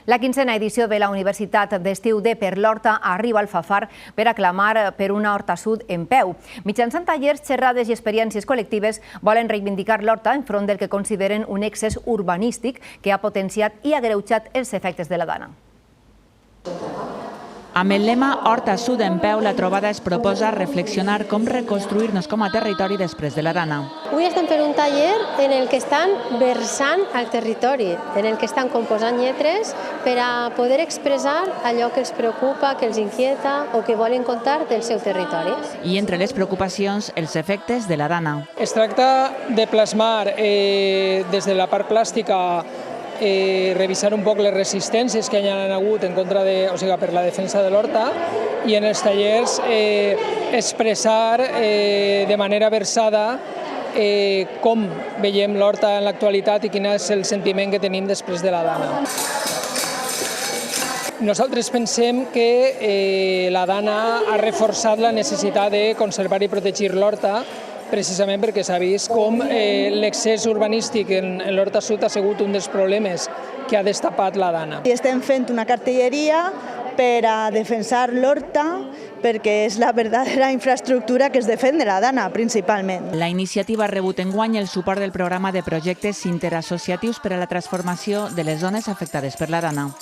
La 15a edició de la Universitat d'Estiu de Per l'Horta arriba al Fafar per a clamar per una Horta Sud en peu. Mitjançant tallers, xerrades i experiències col·lectives volen reivindicar l'Horta enfront del que consideren un excés urbanístic que ha potenciat i agreujat els efectes de la dana. Amb el lema Horta Sud en peu, la trobada es proposa reflexionar com reconstruir-nos com a territori després de la dana. Avui estem fent un taller en el que estan versant al territori, en el que estan composant lletres per a poder expressar allò que els preocupa, que els inquieta o que volen contar del seu territori. I entre les preocupacions, els efectes de la dana. Es tracta de plasmar des de la part plàstica revisar un poc les resistències que hi ha hagut en contra per la defensa de l'horta i en els tallers expressar de manera versada com veiem l'horta en l'actualitat i quin és el sentiment que tenim després de la dana. Nosaltres pensem que la dana ha reforçat la necessitat de conservar i protegir l'horta precisament perquè s'ha vist com l'excés urbanístic en l'Horta Sud ha sigut un dels problemes que ha destapat la dana. Estem fent una cartelleria per a defensar l'horta perquè és la verdadera infraestructura que es defèn de la dana, principalment. La iniciativa ha rebut enguany el suport del programa de projectes interassociatius per a la transformació de les zones afectades per la dana.